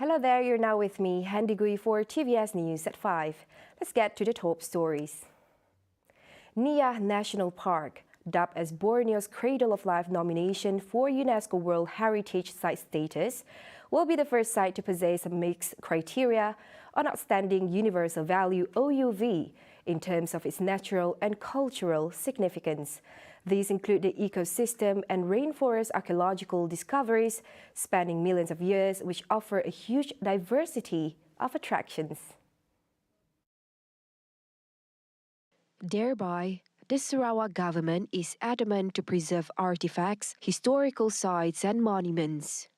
Hello there, you're now with me, Handy Gui for TVS News at 5. Let's get to the top stories. NIAH National Park, dubbed as Borneo's Cradle of Life nomination for UNESCO World Heritage Site status, will be the first site to possess a mixed criteria on Outstanding Universal Value OUV in terms of its natural and cultural significance. These include the ecosystem and rainforest archaeological discoveries spanning millions of years, which offer a huge diversity of attractions. Thereby, the Sarawak government is adamant to preserve artifacts, historical sites and monuments.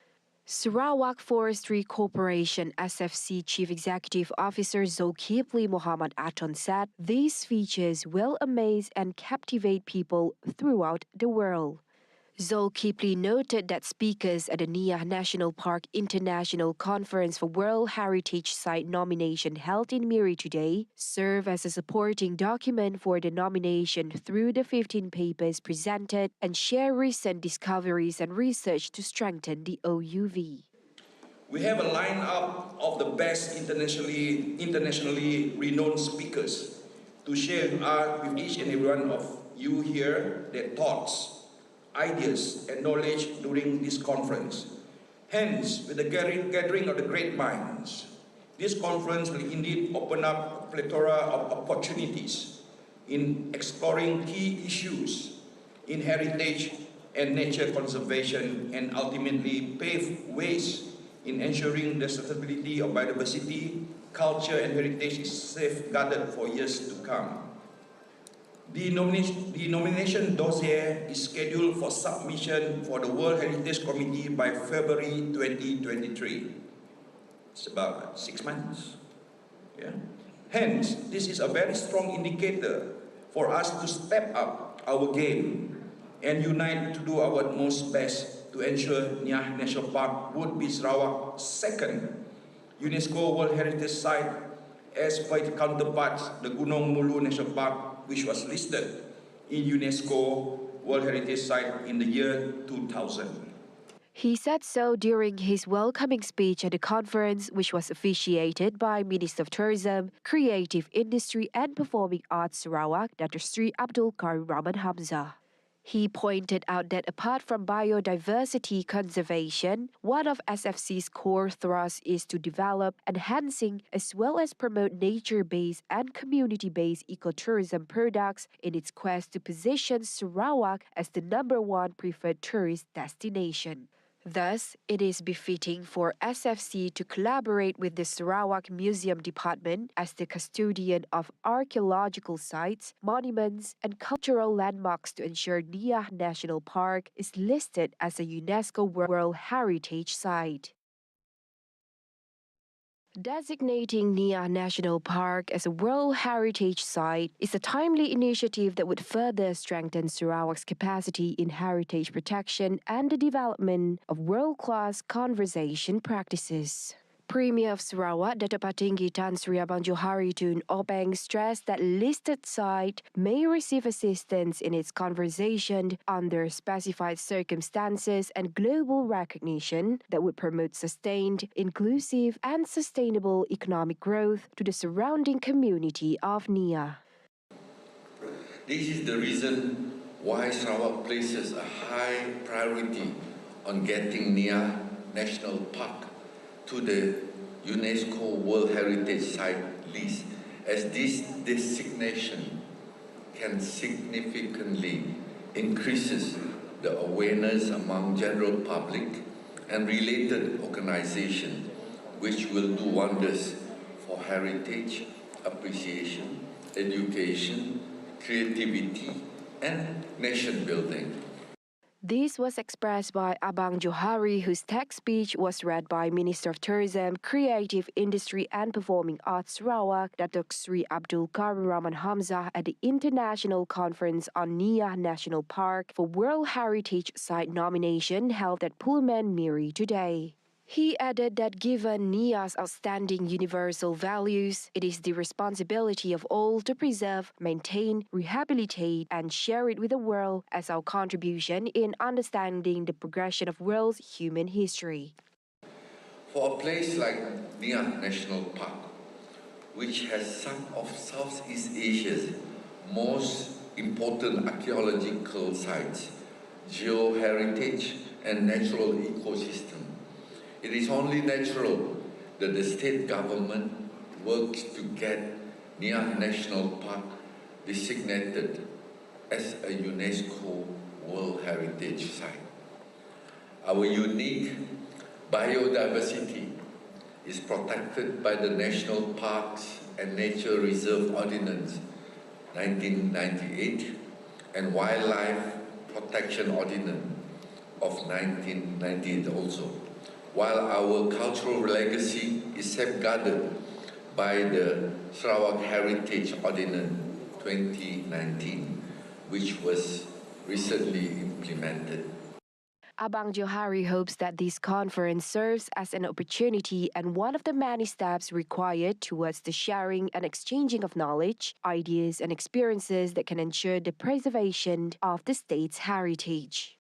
Sarawak Forestry Corporation SFC Chief Executive Officer Zulkifli Muhammad Aton said these features will amaze and captivate people throughout the world. Zulkifli noted that speakers at the NIAH National Park International Conference for World Heritage Site nomination held in Miri today serve as a supporting document for the nomination through the 15 papers presented and share recent discoveries and research to strengthen the OUV. We have a lineup of the best internationally renowned speakers to share with each and every one of you here their thoughts, ideas and knowledge during this conference. Hence, with the gathering of the great minds, this conference will indeed open up a plethora of opportunities in exploring key issues in heritage and nature conservation and ultimately pave ways in ensuring the sustainability of biodiversity, culture and heritage is safeguarded for years to come. The nomination dossier is scheduled for submission for the World Heritage Committee by February 2023. It's about 6 months. Yeah. Hence, this is a very strong indicator for us to step up our game and unite to do our utmost best to ensure NIAH National Park would be Sarawak's second UNESCO World Heritage Site as per its counterpart, the Gunung Mulu National Park, which was listed in UNESCO World Heritage Site in the year 2000. He said so during his welcoming speech at the conference, which was officiated by Minister of Tourism, Creative Industry and Performing Arts Sarawak, Dr. Sri Abdul Karim Rahman Hamzah. He pointed out that apart from biodiversity conservation, one of SFC's core thrusts is to develop, enhancing, as well as promote nature-based and community-based ecotourism products in its quest to position Sarawak as the #1 preferred tourist destination. Thus, it is befitting for SFC to collaborate with the Sarawak Museum Department as the custodian of archaeological sites, monuments, and cultural landmarks to ensure NIAH National Park is listed as a UNESCO World Heritage Site. Designating NIAH National Park as a World Heritage Site is a timely initiative that would further strengthen Sarawak's capacity in heritage protection and the development of world-class conservation practices. Premier of Sarawak, Datuk Patinggi Tan Sri Abang Johari Tun Openg stressed that listed site may receive assistance in its conservation under specified circumstances and global recognition that would promote sustained, inclusive and sustainable economic growth to the surrounding community of NIAH. This is the reason why Sarawak places a high priority on getting NIAH National Park to the UNESCO World Heritage Site list, as this designation can significantly increases the awareness among general public and related organizations, which will do wonders for heritage appreciation, education, creativity, and nation building. This was expressed by Abang Johari, whose text speech was read by Minister of Tourism, Creative Industry and Performing Arts Sarawak, Datuk Sri Abdul Karim Rahman Hamzah at the International Conference on NIAH National Park for World Heritage Site nomination held at Pullman Miri today. He added that given NIAH's outstanding universal values, it is the responsibility of all to preserve, maintain, rehabilitate, and share it with the world as our contribution in understanding the progression of world's human history. For a place like NIAH National Park, which has some of Southeast Asia's most important archaeological sites, geoheritage and natural ecosystem, it is only natural that the state government works to get NIAH National Park designated as a UNESCO World Heritage Site. Our unique biodiversity is protected by the National Parks and Nature Reserve Ordinance 1998 and Wildlife Protection Ordinance of 1998 also, while our cultural legacy is safeguarded by the Sarawak Heritage Ordinance 2019, which was recently implemented. Abang Johari hopes that this conference serves as an opportunity and one of the many steps required towards the sharing and exchanging of knowledge, ideas, and experiences that can ensure the preservation of the state's heritage.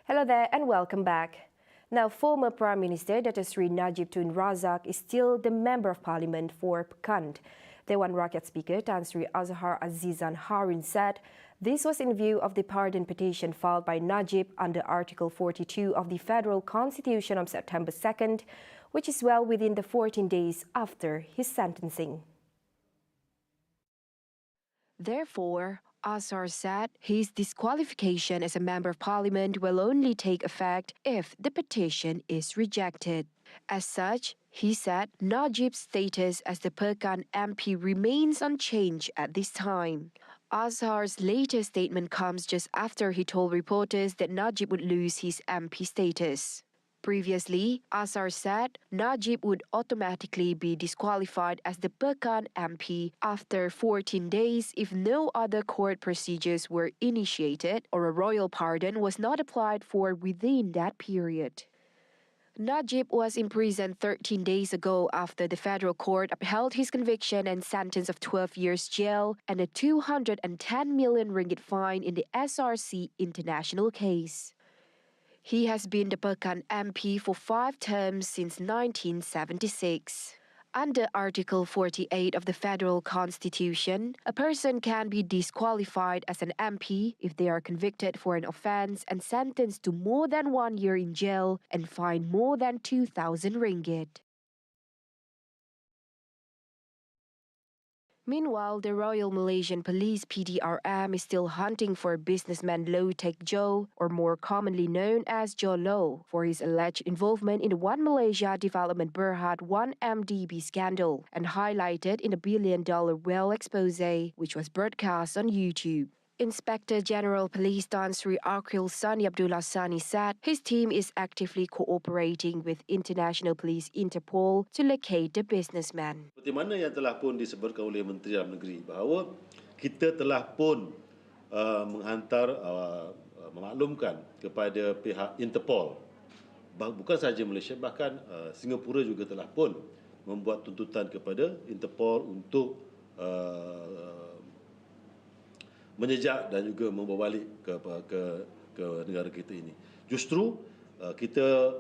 Hello there and welcome back. Now, former Prime Minister Dr. Sri Najib Tun Razak is still the Member of Parliament for PEKAN. Dewan Rakyat Speaker Tan Sri Azhar Azizan Harun said this was in view of the pardon petition filed by Najib under Article 42 of the Federal Constitution on September 2nd, which is well within the 14 days after his sentencing. Therefore, Azhar said his disqualification as a Member of Parliament will only take effect if the petition is rejected. As such, he said Najib's status as the PEKAN MP remains unchanged at this time. Azhar's latest statement comes just after he told reporters that Najib would lose his MP status. Previously, Azhar said Najib would automatically be disqualified as the PEKAN MP after 14 days if no other court procedures were initiated or a royal pardon was not applied for within that period. Najib was imprisoned 13 days ago after the federal court upheld his conviction and sentence of 12 years jail and a 210 million ringgit fine in the SRC international case. He has been the PEKAN MP for 5 terms since 1976. Under Article 48 of the Federal Constitution, a person can be disqualified as an MP if they are convicted for an offence and sentenced to more than 1 year in jail and fined more than 2,000 ringgit. Meanwhile, the Royal Malaysian Police PDRM is still hunting for businessman Low Teck Joe, or more commonly known as Joe Low, for his alleged involvement in the One Malaysia Development Berhad 1MDB scandal and highlighted in the billion-dollar well expose, which was broadcast on YouTube. Inspector General Police Tan Sri Akil Sani Abdullah Sani said his team is actively cooperating with International Police Interpol to locate the businessman. Seperti mana yang telah pun disebutkan oleh Menteri Dalam Negeri bahawa kita telah pun menghantar memaklumkan kepada pihak Interpol, bukan sahaja Malaysia, bahkan Singapura juga telah pun membuat tuntutan kepada Interpol untuk menjejak dan juga membawa balik ke negara kita ini. Justru kita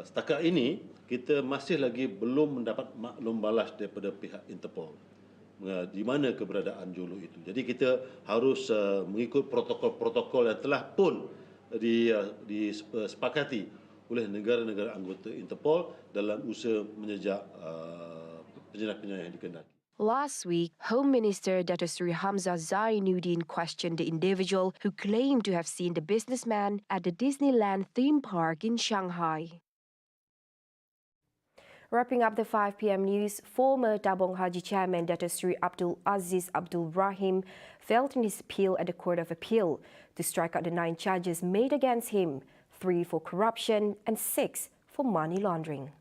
setakat ini kita masih lagi belum mendapat maklum balas daripada pihak Interpol di mana keberadaan Jolo itu. Jadi kita harus mengikut protokol-protokol yang telah pun disepakati oleh negara-negara anggota Interpol dalam usaha menjejak penjenayah-penjenayah yang dikendaki. Last week, Home Minister Dato Sri Hamzah Zainuddin questioned the individual who claimed to have seen the businessman at the Disneyland theme park in Shanghai. Wrapping up the 5 p.m. news, former Tabong Haji Chairman Dato Sri Abdul Aziz Abdul Rahim failed in his appeal at the Court of Appeal to strike out the 9 charges made against him, 3 for corruption and 6 for money laundering.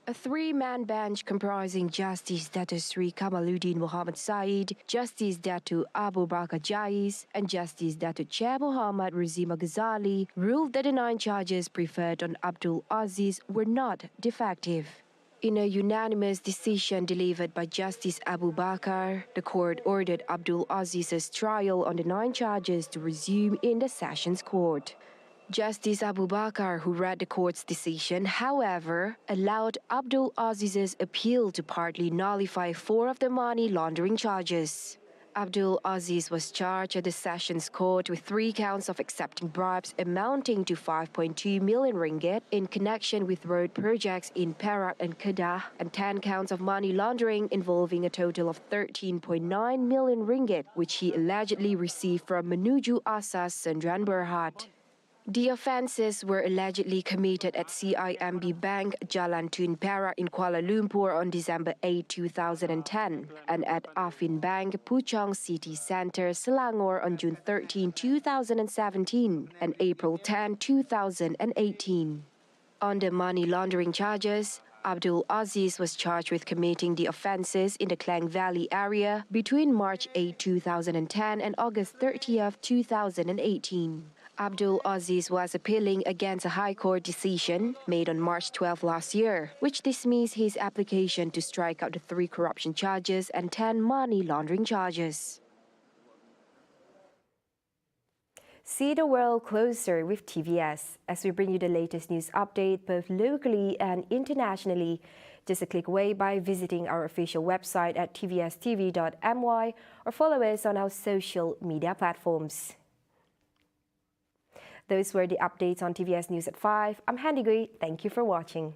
A 3-man bench comprising Justice Dato Sri Kamaluddin Muhammad Said, Justice Dato Abu Bakar Jais, and Justice Dato Chair Muhammad Razima Ghazali ruled that the 9 charges preferred on Abdul Aziz were not defective. In a unanimous decision delivered by Justice Abu Bakar, the court ordered Abdul Aziz's trial on the 9 charges to resume in the Sessions Court. Justice Abu Bakar, who read the court's decision, however, allowed Abdul Aziz's appeal to partly nullify 4 of the money laundering charges. Abdul Aziz was charged at the Sessions Court with 3 counts of accepting bribes amounting to 5.2 million ringgit in connection with road projects in Perak and Kedah, and 10 counts of money laundering involving a total of 13.9 million ringgit, which he allegedly received from Menuju Asas Sendran Berhad. The offences were allegedly committed at CIMB Bank, Jalan Tun Perak in Kuala Lumpur on December 8, 2010, and at Affin Bank, Puchong City Centre, Selangor on June 13, 2017 and April 10, 2018. On the money laundering charges, Abdul Aziz was charged with committing the offences in the Klang Valley area between March 8, 2010 and August 30, 2018. Abdul Aziz was appealing against a High Court decision made on March 12 last year, which dismissed his application to strike out the 3 corruption charges and 10 money laundering charges. See the world closer with TVS as we bring you the latest news update both locally and internationally. Just a click away by visiting our official website at tvstv.my or follow us on our social media platforms. Those were the updates on TVS News at 5. I'm Handy Gui. Thank you for watching.